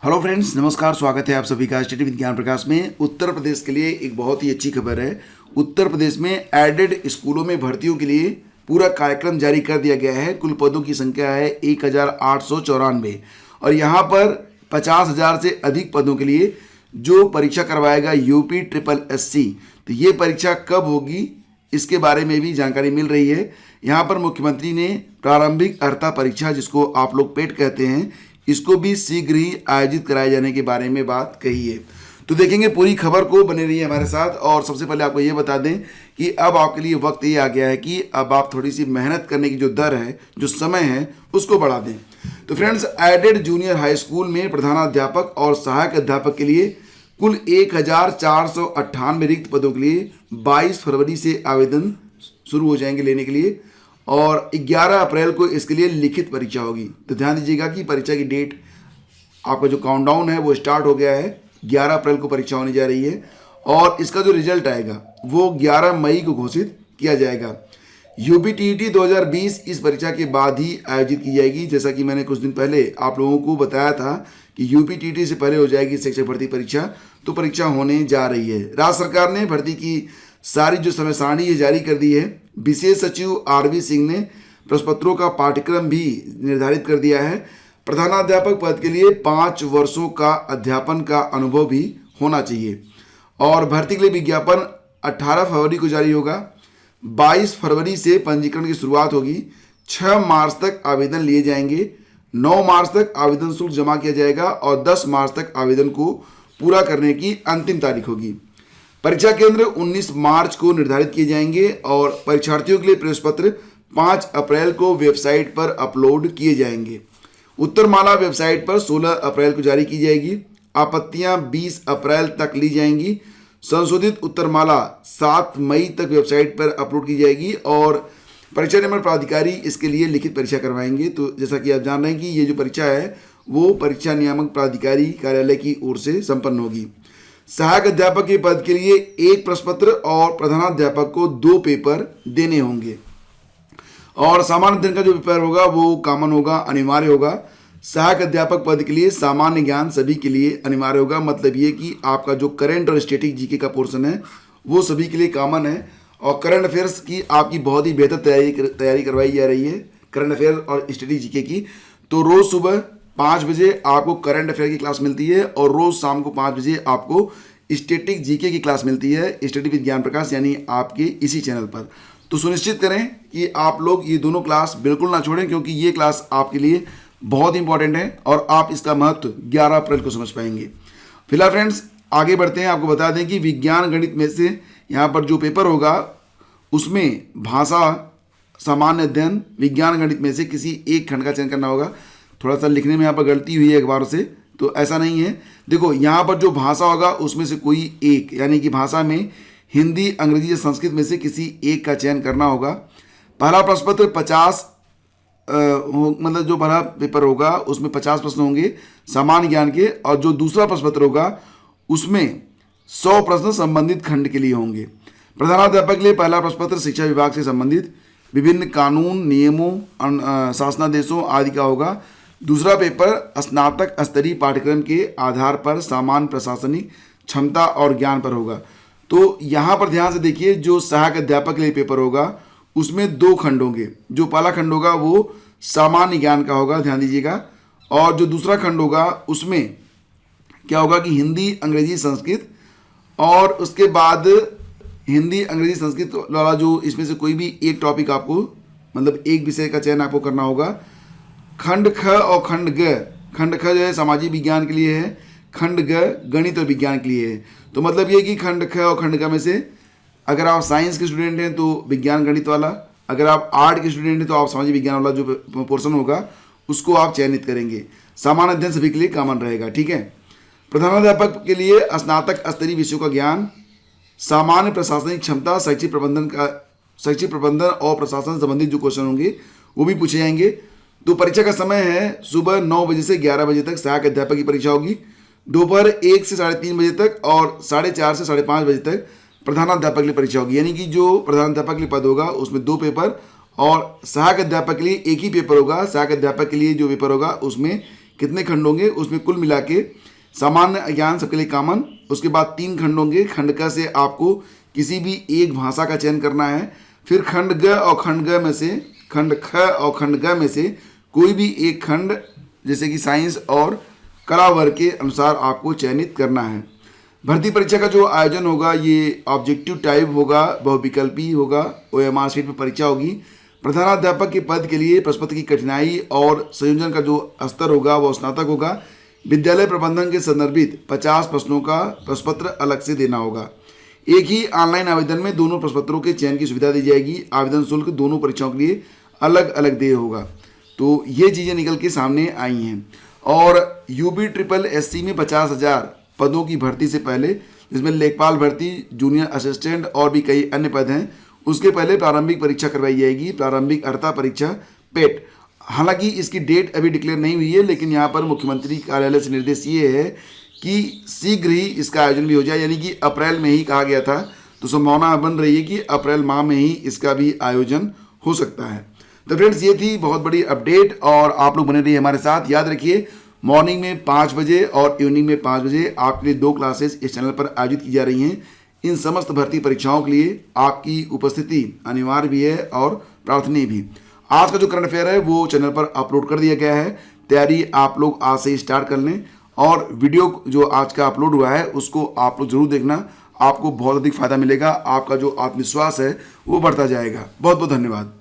Hello friends, नमस्कार। स्वागत है आप सभी का स्टडी विद ज्ञान प्रकाश में। उत्तर प्रदेश के लिए एक बहुत ही अच्छी खबर है। उत्तर प्रदेश में एडेड स्कूलों में भर्तियों के लिए पूरा कार्यक्रम जारी कर दिया गया है। कुल पदों की संख्या है 1894 और यहाँ पर 50,000 से अधिक पदों के लिए जो परीक्षा करवाएगा यूपी ट्रिपल एससी। तो ये परीक्षा कब होगी इसके बारे में भी जानकारी मिल रही है। यहाँ पर मुख्यमंत्री ने प्रारंभिक अर्हता परीक्षा, जिसको आप लोग पेट कहते हैं, इसको भी शीघ्र ही आयोजित कराए जाने के बारे में बात कही है। तो देखेंगे, पूरी खबर को बने रहिए हमारे साथ। और सबसे पहले आपको ये बता दें कि अब आपके लिए वक्त ये आ गया है कि अब आप थोड़ी सी मेहनत करने की जो दर है, जो समय है, उसको बढ़ा दें। तो friends, aided junior high school में प्रधानाध्यापक और सहायक अध्यापक के लिए कुल 1498 रिक्त पदों के लिए 22 फरवरी से आवेदन शुरू हो जाएंगे लेने के लिए और 11 अप्रैल को इसके लिए लिखित परीक्षा होगी। तो ध्यान दीजिएगा कि परीक्षा की डेट, आपका जो काउंटडाउन है वो स्टार्ट हो गया है। 11 अप्रैल को परीक्षा होने जा रही है और इसका जो रिजल्ट आएगा वो 11 मई को घोषित किया जाएगा। यूपीटीईटी 2020 इस परीक्षा के बाद ही आयोजित की जाएगी। जैसा कि मैंने कुछ दिन पहले आप लोगों को बताया था कि यूपीटीईटी से पहले हो जाएगी शिक्षक भर्ती परीक्षा। तो परीक्षा होने जा रही है। राज्य सरकार ने भर्ती की सारी जो समय सारणी जारी कर दी है। विशेष सचिव आरवी सिंह ने प्रश्नपत्रों का पाठ्यक्रम भी निर्धारित कर दिया है। प्रधानाध्यापक पद के लिए 5 वर्षों का अध्यापन का अनुभव भी होना चाहिए और भर्ती के लिए विज्ञापन 18 फरवरी को जारी होगा। 22 फरवरी से पंजीकरण की शुरुआत होगी। 6 मार्च तक आवेदन लिए जाएंगे। 9 मार्च तक आवेदन शुल्क जमा किया जाएगा और 10 मार्च तक आवेदन को पूरा करने की अंतिम तारीख होगी। परीक्षा केंद्र 19 मार्च को निर्धारित किए जाएंगे और परीक्षार्थियों के लिए प्रवेश पत्र 5 अप्रैल को वेबसाइट पर अपलोड किए जाएंगे। उत्तरमाला वेबसाइट पर 16 अप्रैल को जारी की जाएगी। आपत्तियां 20 अप्रैल तक ली जाएंगी। संशोधित उत्तरमाला 7 मई तक वेबसाइट पर अपलोड की जाएगी और परीक्षा नियमन प्राधिकारी इसके लिए लिखित परीक्षा करवाएंगे। तो जैसा कि आप जान रहे हैं कि ये जो परीक्षा है वो परीक्षा नियामक प्राधिकारी कार्यालय की ओर से संपन्न होगी। सहायक अध्यापक के पद के लिए 1 प्रश्न पत्र और प्रधानाध्यापक को 2 पेपर देने होंगे और सामान्य अध्ययन का जो पेपर होगा वो कॉमन होगा, अनिवार्य होगा। सहायक अध्यापक पद के लिए सामान्य ज्ञान सभी के लिए अनिवार्य होगा। मतलब ये कि आपका जो करंट और स्टैटिक जीके का पोर्शन है वो सभी के लिए कॉमन है और करंट अफेयर्स की आपकी बहुत ही बेहतर तैयारी करवाई जा रही है, करंट अफेयर और स्टैटिक जीके की। तो रोज़ सुबह 5 बजे आपको करंट अफेयर की क्लास मिलती है और रोज़ शाम को 5 बजे आपको स्टैटिक जीके की क्लास मिलती है स्टडी विद ज्ञान प्रकाश, यानी आपके इसी चैनल पर। तो सुनिश्चित करें कि आप लोग ये दोनों क्लास बिल्कुल ना छोड़ें, क्योंकि ये क्लास आपके लिए बहुत इंपॉर्टेंट है और आप इसका महत्व 11 अप्रैल को समझ पाएंगे। फिलहाल फ्रेंड्स, आगे बढ़ते हैं। आपको बता दें कि विज्ञान गणित में से यहाँ पर जो पेपर होगा उसमें भाषा, सामान्य अध्ययन, विज्ञान गणित में से किसी एक खंड का चयन करना होगा। थोड़ा सा लिखने में यहाँ पर गलती हुई है अखबार से, तो ऐसा नहीं है। देखो, यहाँ पर जो भाषा होगा उसमें से कोई एक, यानी कि भाषा में हिंदी, अंग्रेजी या संस्कृत में से किसी एक का चयन करना होगा। पहला प्रश्न पत्र 50 मतलब जो पहला पेपर होगा उसमें 50 प्रश्न होंगे सामान्य ज्ञान के और जो दूसरा प्रश्न पत्र होगा उसमें 100 प्रश्न संबंधित खंड के लिए होंगे। प्रधानाध्यापक के लिए पहला प्रश्न पत्र शिक्षा विभाग से संबंधित विभिन्न कानून, नियमों, शासनादेशों आदि का होगा। दूसरा पेपर स्नातक स्तरीय पाठ्यक्रम के आधार पर सामान्य प्रशासनिक क्षमता और ज्ञान पर होगा। तो यहाँ पर ध्यान से देखिए, जो सहायक अध्यापक के लिए पेपर होगा उसमें 2 खंड होंगे। जो पहला खंड होगा वो सामान्य ज्ञान का होगा, ध्यान दीजिएगा, और जो दूसरा खंड होगा उसमें क्या होगा कि हिंदी, अंग्रेजी, संस्कृत, और उसके बाद हिंदी, अंग्रेजी, संस्कृत वाला जो इसमें से कोई भी एक टॉपिक आपको, मतलब एक विषय का चयन आपको करना होगा। खंड ख और खंड ग, खंड ख जो है सामाजिक विज्ञान के लिए है, खंड ग गणित और विज्ञान के लिए है। तो मतलब ये कि खंड ख और खंड ग में से अगर आप साइंस के स्टूडेंट हैं तो विज्ञान गणित वाला, अगर आप आर्ट के स्टूडेंट हैं तो आप सामाजिक विज्ञान वाला जो पोर्शन होगा उसको आप चयनित करेंगे। सामान्य अध्ययन सभी के लिए कॉमन रहेगा, ठीक है। प्रधानाध्यापक के लिए स्नातक स्तरीय विषयों का ज्ञान, सामान्य प्रशासनिक क्षमता, शैक्षिक प्रबंधन और प्रशासन संबंधित जो क्वेश्चन होंगे वो भी पूछे जाएंगे। तो परीक्षा का समय है सुबह 9 बजे से 11 बजे तक सहायक अध्यापक की परीक्षा होगी। दोपहर 1 से 3:30 बजे तक और 4:30 से 5:30 बजे तक प्रधानाध्यापक के लिए परीक्षा होगी। यानी कि जो प्रधानाध्यापक के लिए पद होगा उसमें 2 पेपर और सहायक अध्यापक के लिए एक ही पेपर होगा। सहायक अध्यापक के लिए जो पेपर होगा उसमें कितने खंड होंगे, उसमें कुल मिला के सामान्य ज्ञान सबके लिए कॉमन, उसके बाद 3 खंड होंगे। खंड क से आपको किसी भी एक भाषा का चयन करना है। फिर खंड ग और खंड ग में से, खंड ख और खंड ग में से कोई भी एक खंड, जैसे कि साइंस और कला वर्ग के अनुसार आपको चयनित करना है। भर्ती परीक्षा का जो आयोजन होगा ये ऑब्जेक्टिव टाइप होगा, बहुविकल्पी होगा, OMR शीट पर परीक्षा होगी। प्रधानाध्यापक के पद के लिए प्रश्न पत्र की कठिनाई और संयोजन का जो स्तर होगा वो स्नातक होगा। विद्यालय प्रबंधन के संदर्भित 50 प्रश्नों का प्रश्न पत्र अलग से देना होगा। एक ही ऑनलाइन आवेदन में दोनों प्रश्न पत्रों के चयन की सुविधा दी जाएगी। आवेदन शुल्क दोनों परीक्षाओं के लिए अलग अलग देय होगा। तो ये चीज़ें निकल के सामने आई हैं। और UBSSC में 50,000 पदों की भर्ती से पहले, जिसमें लेखपाल भर्ती, जूनियर असिस्टेंट और भी कई अन्य पद हैं, उसके पहले प्रारंभिक परीक्षा करवाई जाएगी, प्रारंभिक अर्हता परीक्षा पेट। हालांकि इसकी डेट अभी डिक्लेयर नहीं हुई है, लेकिन यहाँ पर मुख्यमंत्री कार्यालय से निर्देश ये है कि शीघ्र ही इसका आयोजन भी हो जाए, यानी कि अप्रैल में ही कहा गया था। तो संभावना बन रही है कि अप्रैल माह में ही इसका भी आयोजन हो सकता है। तो फ्रेंड्स, ये थी बहुत बड़ी अपडेट और आप लोग बने रहिए हमारे साथ। याद रखिए, मॉर्निंग में 5 बजे और इवनिंग में 5 बजे आपके लिए 2 क्लासेस इस चैनल पर आयोजित की जा रही हैं। इन समस्त भर्ती परीक्षाओं के लिए आपकी उपस्थिति अनिवार्य भी है और प्रार्थनीय भी। आज का जो करंट अफेयर है वो चैनल पर अपलोड कर दिया गया है। तैयारी आप लोग आज से ही स्टार्ट कर लें और वीडियो जो आज का अपलोड हुआ है उसको आप लोग जरूर देखना। आपको बहुत अधिक फायदा मिलेगा, आपका जो आत्मविश्वास है वो बढ़ता जाएगा। बहुत बहुत धन्यवाद।